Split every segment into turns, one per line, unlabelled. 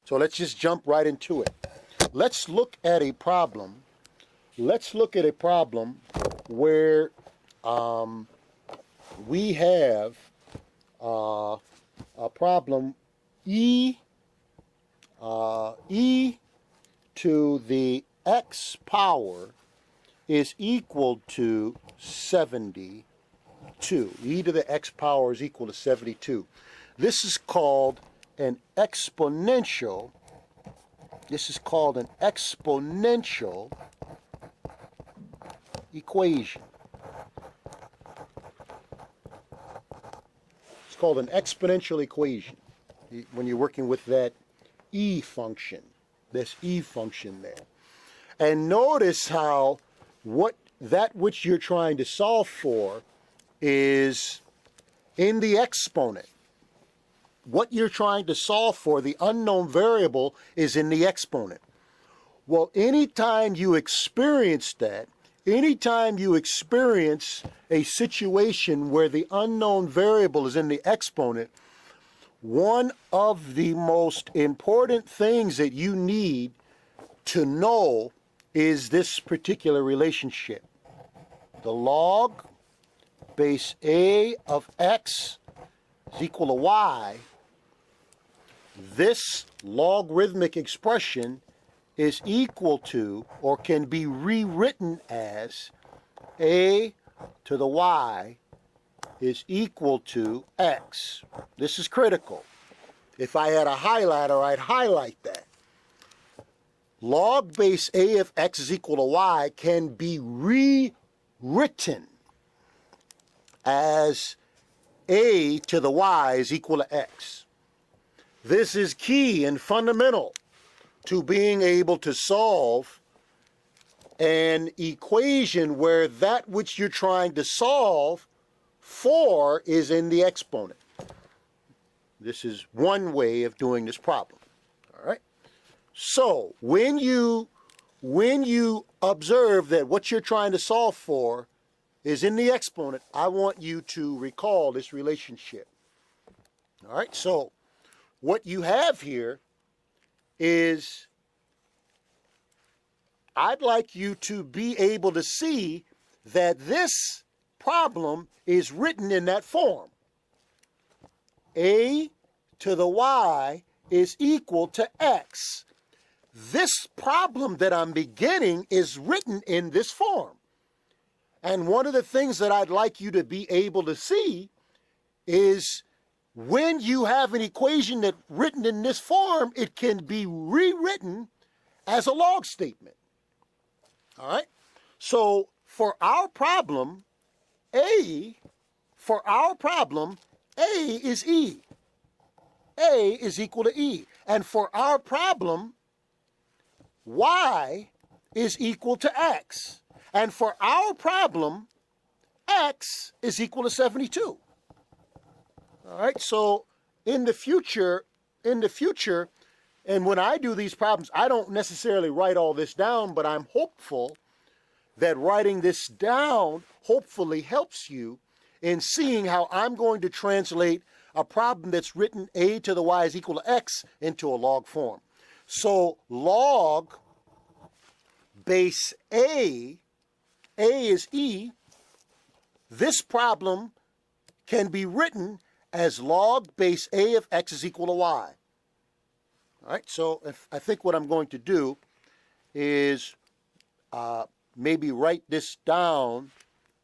So let's just jump right into it. Let's look at a problem. Let's look at a problem where we have a problem e to the x power is equal to 72. E to the x power is equal to 72. This is called an exponential. This is called an exponential equation. It's called an exponential equation when you're working with that e function, this e function there. And notice how that which you're trying to solve for is in the exponent. What you're trying to solve for, the unknown variable, is in the exponent. Well, anytime you experience that, anytime you experience a situation where the unknown variable is in the exponent, one of the most important things that you need to know is this particular relationship. The log base a of x is equal to y. This logarithmic expression is equal to, or can be rewritten as, a to the y is equal to x. This is critical. If I had a highlighter, I'd highlight that. Log base a of x is equal to y can be rewritten as a to the y is equal to x. This is key and fundamental to being able to solve an equation where that which you're trying to solve for is in the exponent. This is one way of doing this problem. All right? So when you observe that what you're trying to solve for is in the exponent, I want you to recall this relationship. All right? So what you have here is, I'd like you to be able to see that this problem is written in that form. A to the y is equal to x. This problem that I'm beginning is written in this form. And one of the things that I'd like you to be able to see is when you have an equation that's written in this form, it can be rewritten as a log statement. All right? So for our problem, A is E. A is equal to E. And for our problem, Y is equal to X. And for our problem, X is equal to 72. All right, so in the future, and when I do these problems, I don't necessarily write all this down, but I'm hopeful that writing this down hopefully helps you in seeing how I'm going to translate a problem that's written a to the y is equal to x into a log form. So log base A is E. This problem can be written as log base A of x is equal to y. All right, so I think what I'm going to do is maybe write this down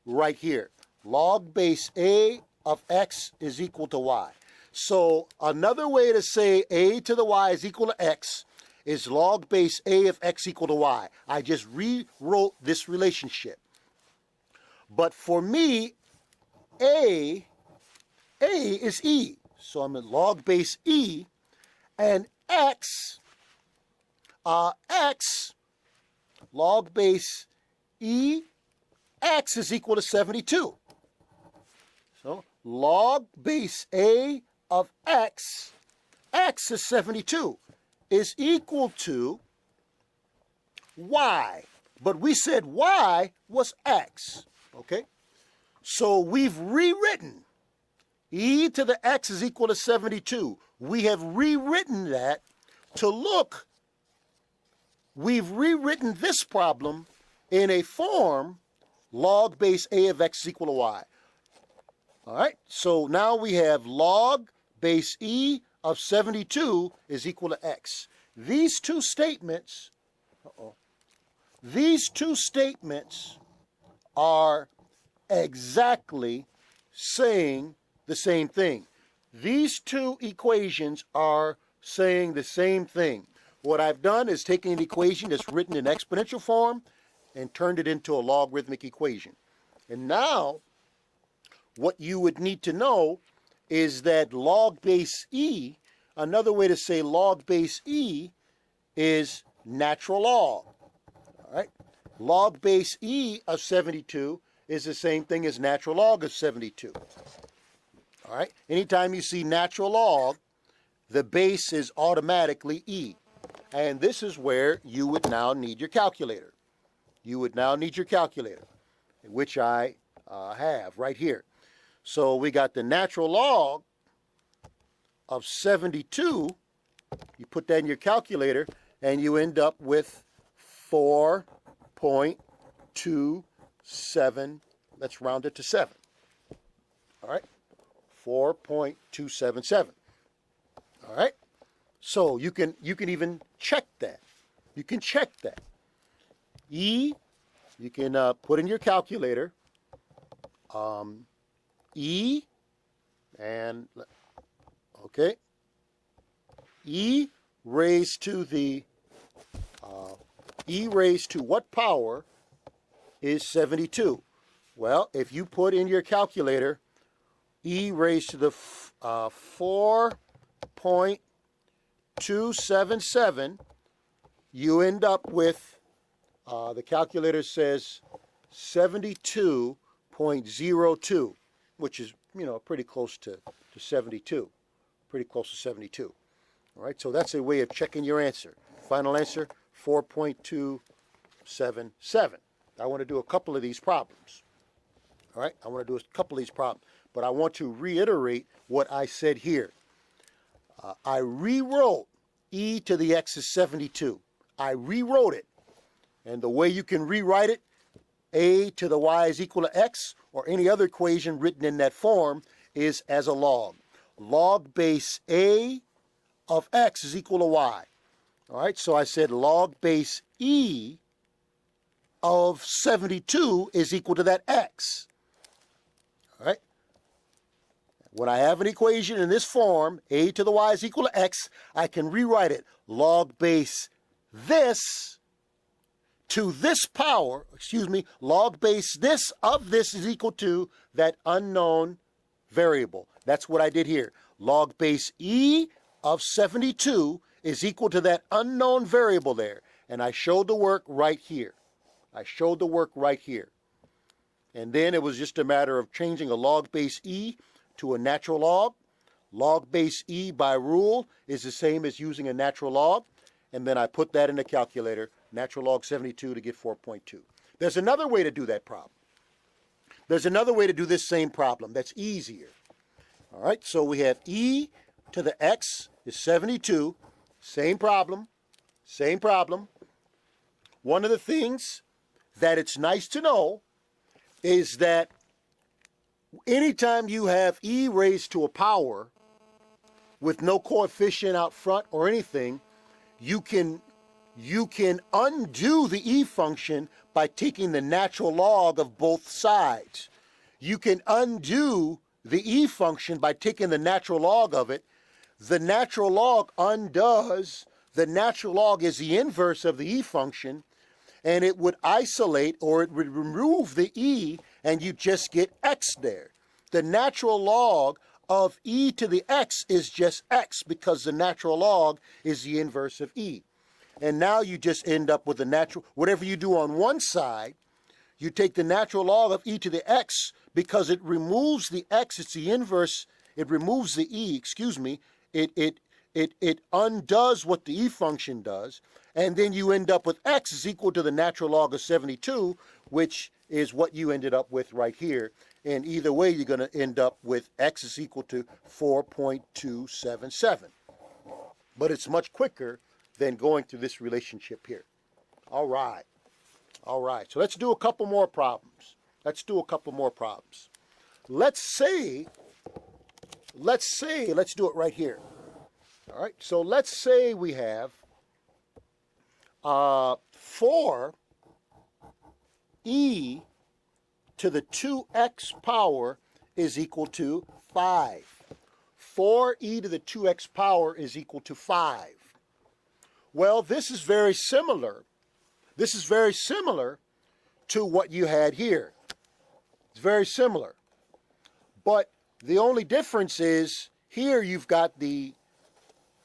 right here. Log base A of x is equal to y. So another way to say a to the y is equal to x is log base A of x equal to y. I just rewrote this relationship. But for me, A is E. So I'm in log base E, and x log base E, x is equal to 72. So log base A of x is 72, is equal to y. But we said y was x, okay? So we've rewritten e to the x is equal to 72. We have rewritten that to look, we've rewritten this problem in a form log base a of x is equal to y. All right, so now we have log base e of 72 is equal to x. These two statements, are exactly saying the same thing. These two equations are saying the same thing. What I've done is taken an equation that's written in exponential form and turned it into a logarithmic equation. And now, what you would need to know is that log base e, another way to say log base e is natural log. All right? Log base e of 72 is the same thing as natural log of 72. All right? Anytime you see natural log, the base is automatically e. And this is where you would now need your calculator. You would now need your calculator, which I have right here. So we got the natural log of 72. You put that in your calculator, and you end up with 4.27. Let's round it to 7. All right? 4.277. All right? So you can even check that. You can check that. E, you can put in your calculator, E, and, okay, E raised to the, E raised to what power is 72? Well, if you put in your calculator, E raised to the 4.277, you end up with, the calculator says 72.02, which is, pretty close to 72. Pretty close to 72. All right, so that's a way of checking your answer. Final answer, 4.277. I want to do a couple of these problems. All right, I want to do a couple of these problems, but I want to reiterate what I said here. I rewrote e to the x is 72. I rewrote it. And the way you can rewrite it, a to the y is equal to x, or any other equation written in that form, is as a log. Log base a of x is equal to y. All right, so I said log base e of 72 is equal to that x. All right. When I have an equation in this form, a to the y is equal to x, I can rewrite it. Log base this to this power, log base this of this is equal to that unknown variable. That's what I did here. Log base e of 72 is equal to that unknown variable there. And I showed the work right here. And then it was just a matter of changing a log base e to a natural log. Log base e by rule is the same as using a natural log. And then I put that in the calculator, natural log 72 to get 4.2. There's another way to do that problem. There's another way to do this same problem that's easier. All right, so we have e to the x is 72. Same problem. One of the things that it's nice to know is that anytime you have e raised to a power with no coefficient out front or anything, you can undo the e function by taking the natural log of both sides. You can undo the e function by taking the natural log of it. The natural log undoes, the natural log is the inverse of the e function, and it would isolate or it would remove the e, and you just get x there. The natural log of e to the x is just x because the natural log is the inverse of e. And now you just end up with the natural, whatever you do on one side, you take the natural log of e to the x because it removes the x, it's the inverse, it removes the e, it undoes what the e function does, and then you end up with x is equal to the natural log of 72, which is what you ended up with right here. And either way, you're going to end up with x is equal to 4.277. But it's much quicker than going through this relationship here. All right. All right. So let's do a couple more problems. Let's do it right here. All right. So let's say we have 4e to the 2x power is equal to 5. 4e to the 2x power is equal to 5. Well, this is very similar. This is very similar to what you had here. It's very similar. But the only difference is here you've got the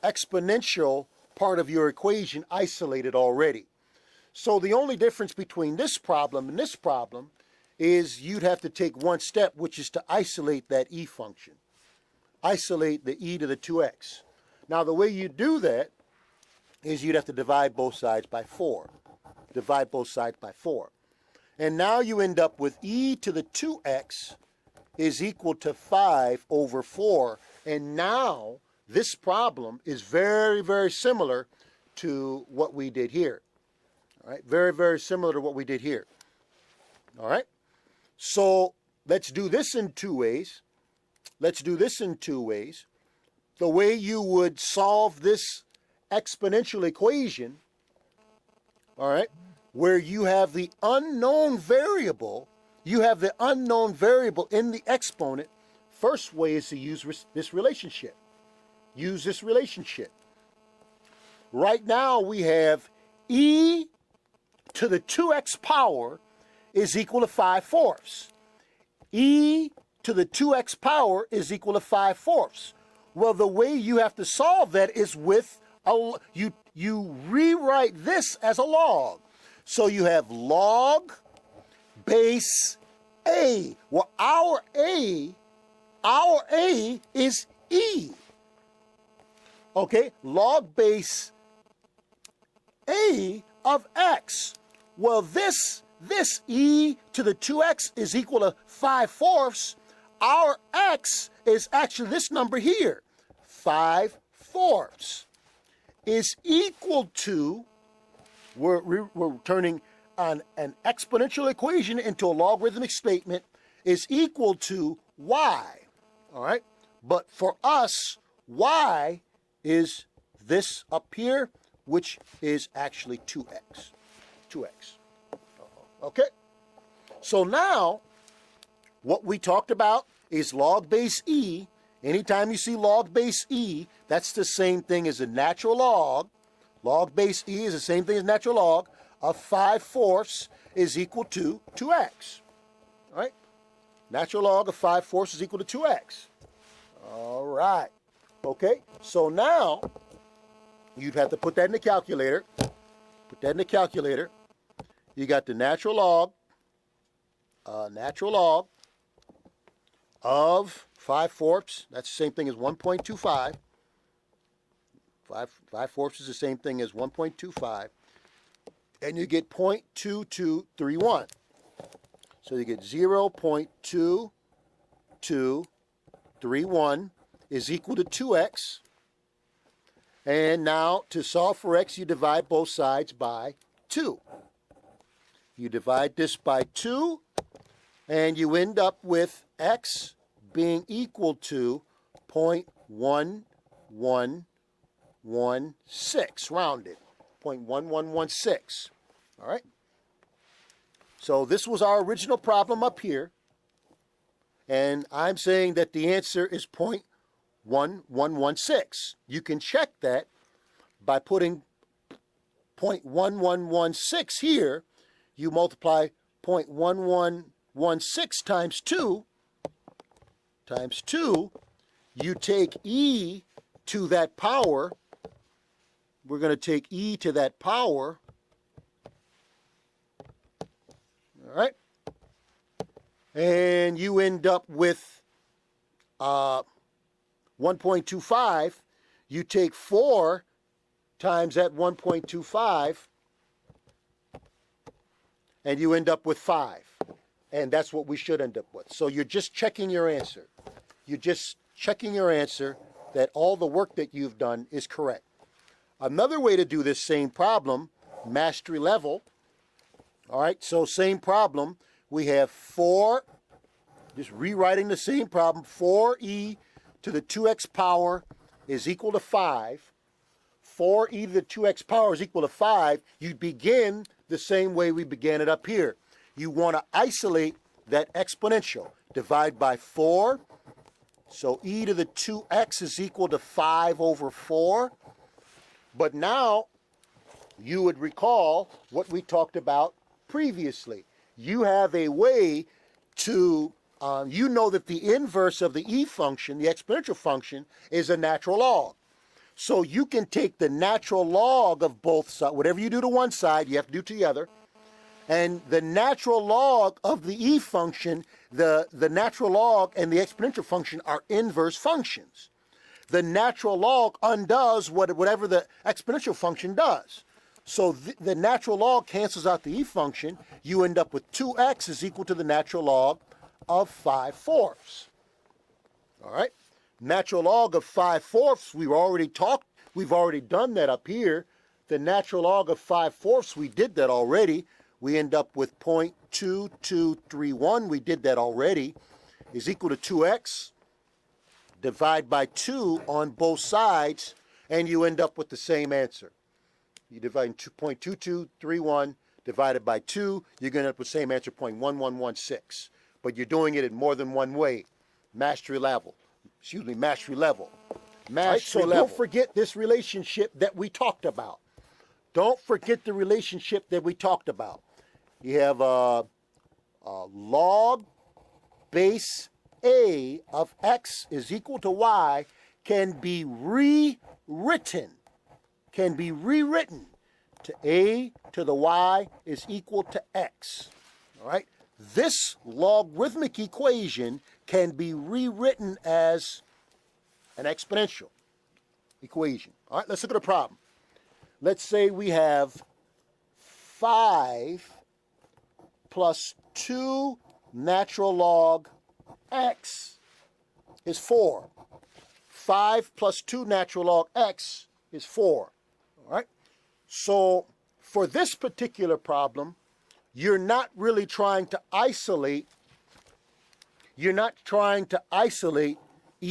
exponential part of your equation isolated already. So the only difference between this problem and this problem is you'd have to take one step, which is to isolate that e function. Isolate the e to the 2x. Now the way you do that is you'd have to divide both sides by 4. Divide both sides by 4. And now you end up with e to the 2x is equal to 5 over 4. And now this problem is very, very similar to what we did here. All right, very, very similar to what we did here. All right, so let's do this in two ways. The way you would solve this exponential equation, all right, where you have the unknown variable, in the exponent. First way is to use this relationship. Use this relationship. Right now we have e to the 2x power is equal to 5/4. E to the 2x power is equal to 5/4. Well, the way you have to solve that is with you rewrite this as a log. So you have log base a. Well, our a is e. Okay, log base a of x. Well, this e to the 2x is equal to 5/4. Our x is actually this number here, 5/4, is equal to, we're turning an exponential equation into a logarithmic statement, is equal to y. All right, but for us, y is this up here, which is actually 2x. 2x. Okay? So now, what we talked about is log base e. Anytime you see log base e, that's the same thing as a natural log. Log base e is the same thing as natural log of 5/4 is equal to 2x. All right? Natural log of 5/4 is equal to 2x. All right. Okay? So now, you'd have to put that in the calculator. Put that in the calculator. You got the natural log of 5/4. That's the same thing as 1.25. 5/4 is the same thing as 1.25. And you get 0.2231. So you get 0.2231 is equal to 2x. And now, to solve for x, you divide both sides by 2. You divide this by 2, and you end up with x being equal to 0.1116, rounded, 0.1116. All right? So this was our original problem up here, and I'm saying that the answer is 0.1116. You can check that by putting 0.1116 here. You multiply 0.1116 times 2. You take e to that power. We're going to take e to that power. All right? And you end up with 1.25. You take 4 times that 1.25, and you end up with 5. And that's what we should end up with. So you're just checking your answer. You're just checking your answer that all the work that you've done is correct. Another way to do this same problem, mastery level. All right, so same problem. We have 4, just rewriting the same problem, 4e to the 2x power is equal to 5. 4e to the 2x power is equal to 5. You begin the same way we began it up here. You want to isolate that exponential. Divide by 4. So e to the 2x is equal to 5 over 4. But now you would recall what we talked about previously. You have a way to, you know that the inverse of the e function, the exponential function, is a natural log. So you can take the natural log of both sides. Whatever you do to one side, you have to do to the other. And the natural log of the e function, the natural log and the exponential function are inverse functions. The natural log undoes whatever the exponential function does. So the natural log cancels out the e function. You end up with 2x is equal to the natural log of 5/4. All right? Natural log of 5/4, we've already done that up here. The natural log of 5/4, we did that already. We end up with 0.2231, we did that already, is equal to 2x. Divide by 2 on both sides, and you end up with the same answer. You divide 2.2231 divided by 2, you're going to end up with the same answer, 0.1116. But you're doing it in more than one way. Mastery level. Mastery level. Don't forget this relationship that we talked about. Don't forget the relationship that we talked about. You have log base a of x is equal to y can be rewritten to a to the y is equal to x. All right? This logarithmic equation can be rewritten as an exponential equation. All right, let's look at a problem. Let's say we have 5 plus 2 natural log x is 4. 5 plus 2 natural log x is 4. All right? So for this particular problem, you're not really trying to isolate, e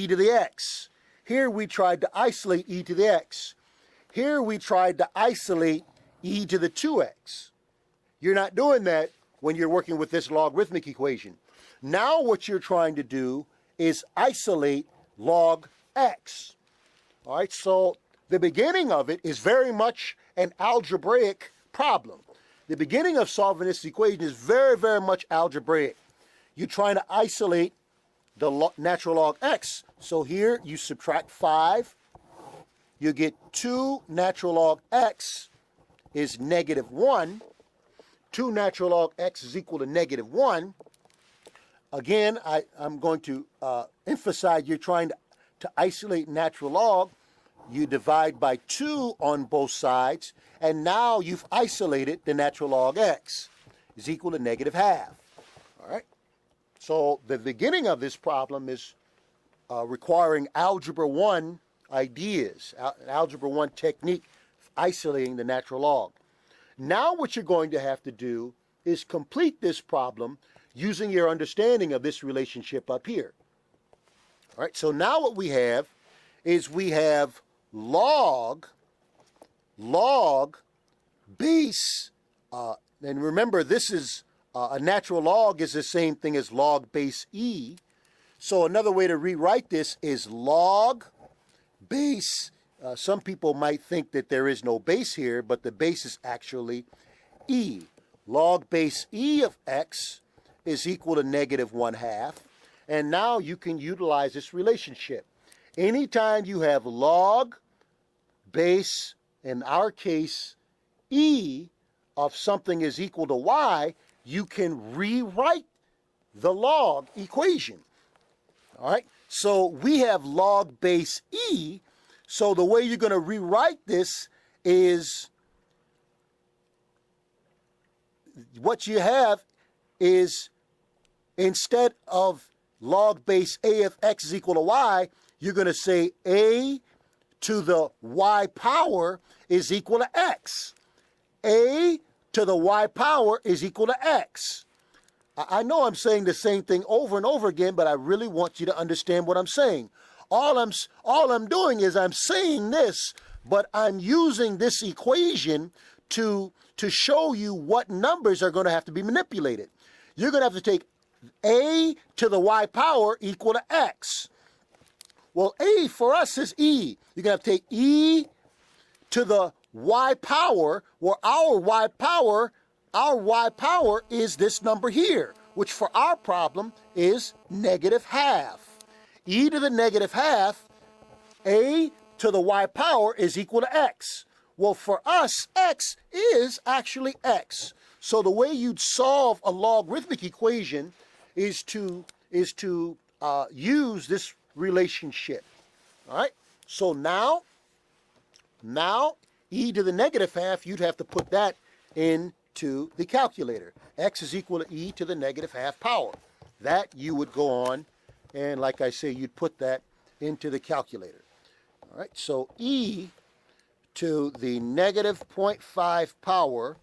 to the x. Here we tried to isolate e to the x. Here we tried to isolate e to the 2x. You're not doing that when you're working with this logarithmic equation. Now what you're trying to do is isolate log x. All right, so the beginning of it is very much an algebraic problem. The beginning of solving this equation is very, very much algebraic. You're trying to isolate the natural log x. So here you subtract 5. You get 2 natural log x is negative 1. 2 natural log x is equal to negative 1. Again, I'm going to emphasize you're trying to isolate natural log. You divide by 2 on both sides, and now you've isolated the natural log x is equal to negative half. All right? So the beginning of this problem is requiring Algebra 1 ideas, Algebra 1 technique, isolating the natural log. Now what you're going to have to do is complete this problem using your understanding of this relationship up here. All right, so now what we have is we have log base, and remember this is a natural log is the same thing as log base e. So another way to rewrite this is log base. Some people might think that there is no base here, but the base is actually e. Log base e of x is equal to negative 1/2. And now you can utilize this relationship. Anytime you have log base, in our case, e of something is equal to y, you can rewrite the log equation. All right? So we have log base e. So the way you're going to rewrite this is what you have is instead of log base a of x is equal to y, you're going to say a to the y power is equal to x. A to the y power is equal to x. I know I'm saying the same thing over and over again, but I really want you to understand what I'm saying. All I'm doing is I'm saying this, but I'm using this equation to show you what numbers are going to have to be manipulated. You're going to have to take a to the y power equal to x. Well, a for us is e. You're going to have to take e to the y power, where our y power is this number here, which for our problem is negative half. E to the negative half, a to the y power is equal to x. Well, for us, x is actually x. So the way you'd solve a logarithmic equation is to use this relationship. All right? So now, e to the negative half, you'd have to put that into the calculator. X is equal to e to the negative half power. That you would go on, and like I say, you'd put that into the calculator. All right, so e to the negative 0.5 power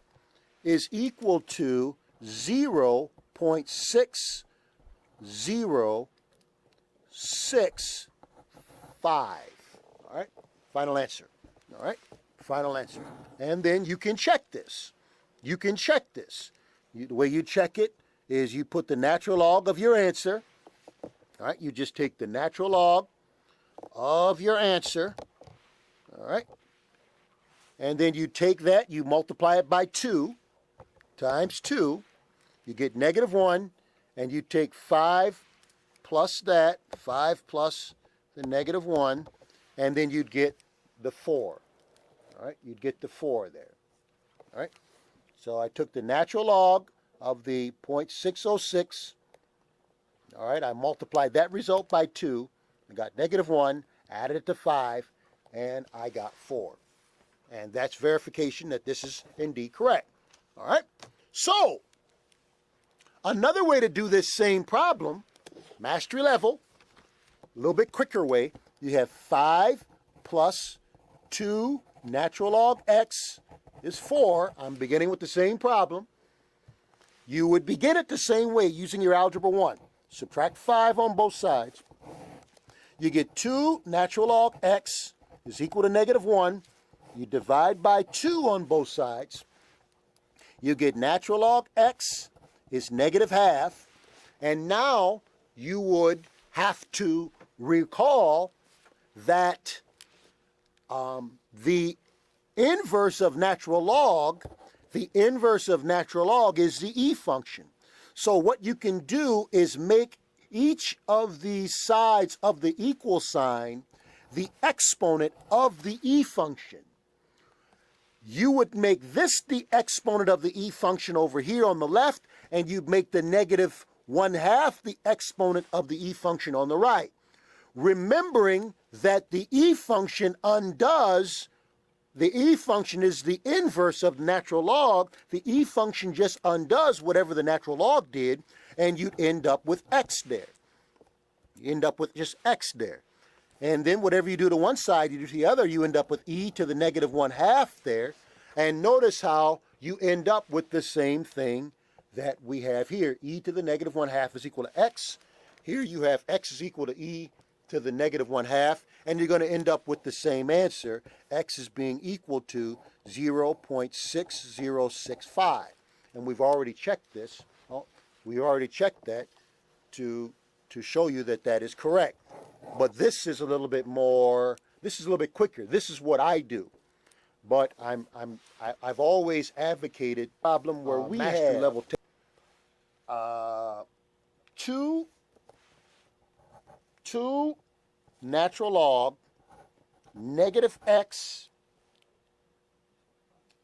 is equal to 0.6065. All right, final answer. All right, final answer. And then you can check this. The way you check it is you put the natural log of your answer. All right, you just take the natural log of your answer. All right, and then you take that, you multiply it by 2 times 2. You get negative 1, and you take 5 plus that, 5 plus the negative 1, and then you'd get the 4. All right, you'd get the 4 there. All right, so I took the natural log of the 0.606. All right, I multiplied that result by 2. I got negative 1, added it to 5, and I got 4. And that's verification that this is indeed correct. All right, so another way to do this same problem, mastery level, a little bit quicker way, you have 5 plus 2 natural log x is 4. I'm beginning with the same problem. You would begin it the same way using your algebra 1. Subtract 5 on both sides. You get 2 natural log x is equal to negative 1. You divide by 2 on both sides. You get natural log x is negative half. And now you would have to recall that the inverse of natural log is the e function. So what you can do is make each of these sides of the equal sign the exponent of the e function. You would make this the exponent of the e function over here on the left, and you'd make the negative 1/2 the exponent of the e function on the right. Remembering that the e function undoes, the e function is the inverse of the natural log. The e function just undoes whatever the natural log did, and you'd end up with x there. You end up with just x there. And then whatever you do to one side, you do to the other, you end up with e to the negative 1/2 there. And notice how you end up with the same thing that we have here. E to the negative 1/2 is equal to x. Here you have x is equal to e to the negative 1/2, and you're going to end up with the same answer. X is being equal to 0.6065. And we've already checked this. We already checked that to show you that that is correct. But this is a little bit more, this is a little bit quicker. This is what I do. But I've always advocated a problem where we master have level 2 natural log negative x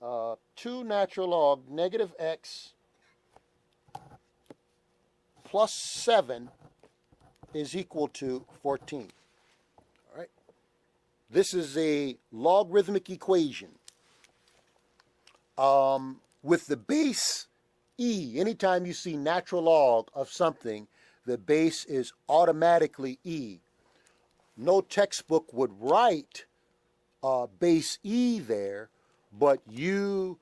2 natural log negative x plus 7 is equal to 14. All right. This is a logarithmic equation with the base e. Anytime you see natural log of something, the base is automatically e. No textbook would write base e there, but you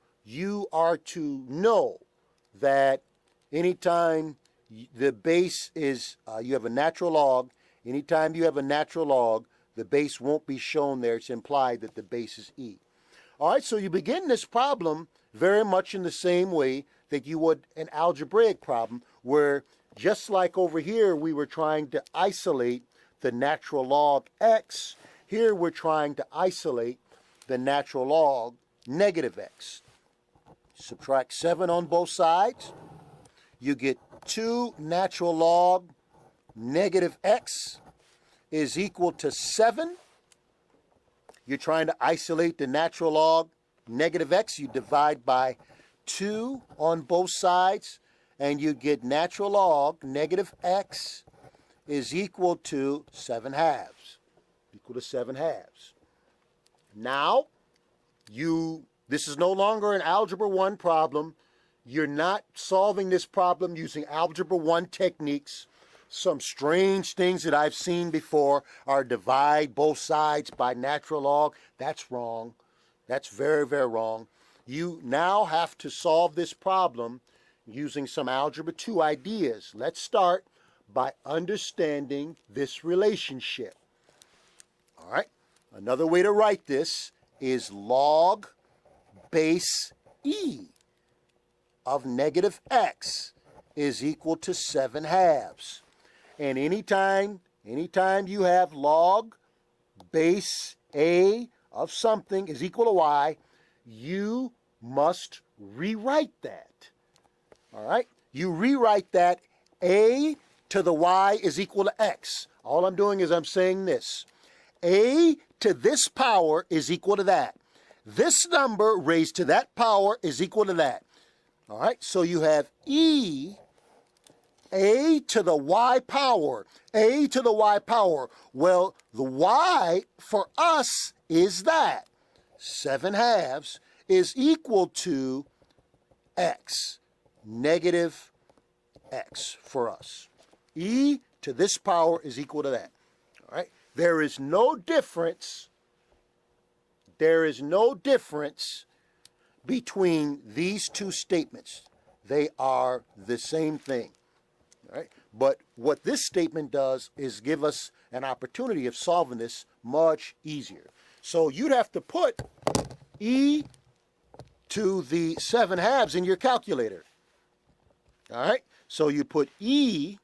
are to know that anytime the base is, you have a natural log, anytime you have a natural log, the base won't be shown there. It's implied that the base is e. All right, so you begin this problem very much in the same way that you would an algebraic problem, where just like over here we were trying to isolate the natural log x, here we're trying to isolate the natural log negative x. Subtract 7 on both sides. You get 2 natural log negative x is equal to 7. You're trying to isolate the natural log negative x. You divide by 2 on both sides, and you get natural log negative x is equal to 7 halves. Equal to 7 halves. Now, this is no longer an Algebra 1 problem. You're not solving this problem using Algebra 1 techniques. Some strange things that I've seen before are divide both sides by natural log. That's wrong. That's very, very wrong. You now have to solve this problem using some Algebra 2 ideas. Let's start by understanding this relationship. All right. Another way to write this is log base e of negative x is equal to 7 halves. And anytime you have log base a of something is equal to y, you must rewrite that. All right? You rewrite that a to the y is equal to x. All I'm doing is I'm saying this. A to this power is equal to that. This number raised to that power is equal to that. All right? So you have e a to the y power. A to the y power. Well, the y for us is that. 7 halves is equal to x. Negative x for us. E to this power is equal to that. All right? There is no difference. There is no difference between these two statements. They are the same thing. All right? But what this statement does is give us an opportunity of solving this much easier. So you'd have to put e to the 7 halves in your calculator. All right? So you put e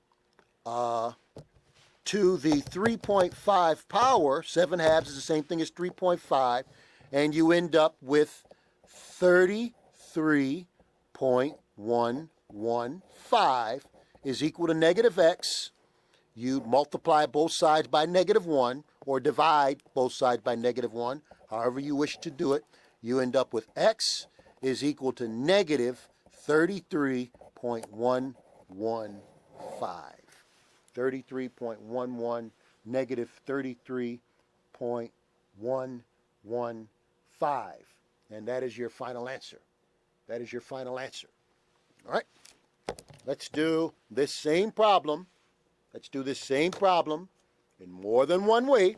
to the 3.5 power. 7 halves is the same thing as 3.5. And you end up with 33.115 is equal to negative x. You multiply both sides by negative 1 or divide both sides by negative 1, however you wish to do it. You end up with x is equal to negative 33.115. 33.11 negative 33.115. And that is your final answer. That is your final answer. All right? Let's do this same problem. Let's do this same problem in more than one way.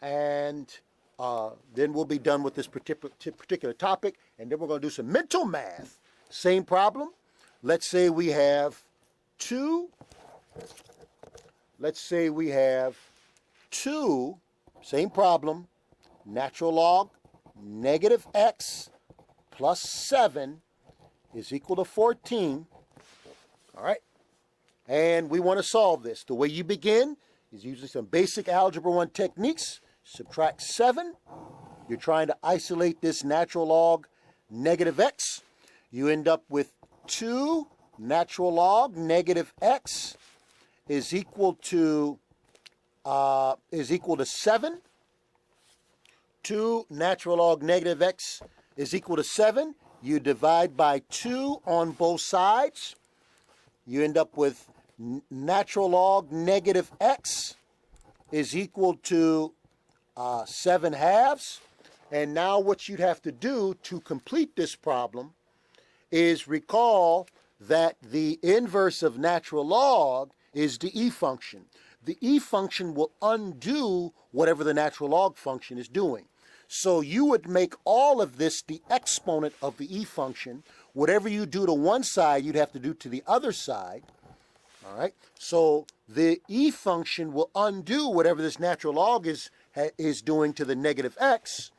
And then we'll be done with this particular topic. And then we're going to do some mental math. Same problem. Let's say we have two. Let's say we have 2, same problem, natural log negative x plus 7 is equal to 14. All right? And we want to solve this. The way you begin is using some basic Algebra 1 techniques. Subtract 7. You're trying to isolate this natural log negative x. You end up with 2 natural log negative x is equal to 7. 2 natural log negative x is equal to 7. You divide by 2 on both sides. You end up with natural log negative x is equal to 7 halves. And now what you'd have to do to complete this problem is recall that the inverse of natural log is the e function. The e function will undo whatever the natural log function is doing. So you would make all of this the exponent of the e function. Whatever you do to one side, you'd have to do to the other side. All right. So the e function will undo whatever this natural log is doing to the negative x.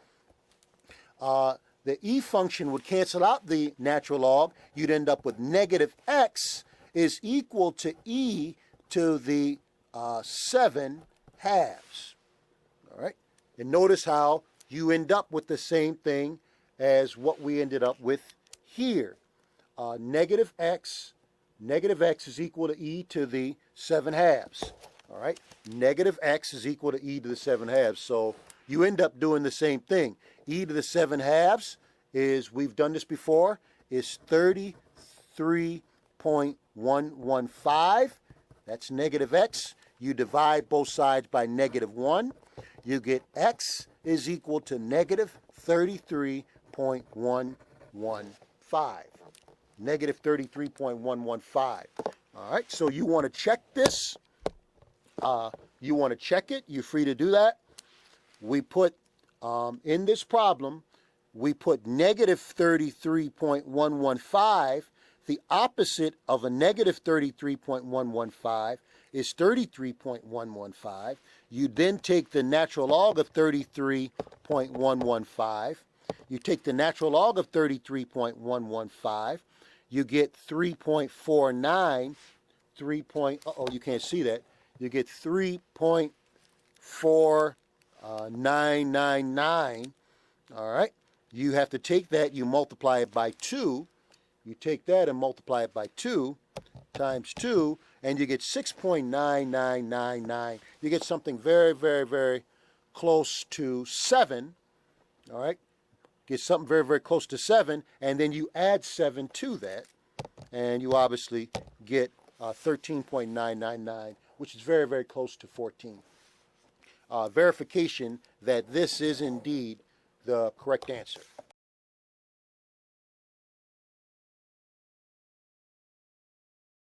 The e function would cancel out the natural log. You'd end up with negative x is equal to e to the 7 halves. All right. And notice how you end up with the same thing as what we ended up with here. Negative x is equal to e to the 7 halves. All right. Negative x is equal to e to the 7 halves. So you end up doing the same thing. E to the 7 halves is, we've done this before, is 33.115. That's negative x. You divide both sides by negative 1. You get x is equal to negative 33.115. Negative 33.115. All right, so you want to check this. You want to check it. You're free to do that. We put, in this problem, we put negative 33.115. The opposite of a negative 33.115 is 33.115. You then take the natural log of 33.115. You take the natural log of 33.115. You get 3.49. You can't see that. You get 3.4999. All right. You have to take that, you multiply it by 2. You take that and multiply it by 2 times 2, and you get 6.9999. You get something very, very, very close to 7. All right? Get something very, very close to 7, and then you add 7 to that, and you obviously get 13.999, which is very, very close to 14. Verification that this is indeed the correct answer.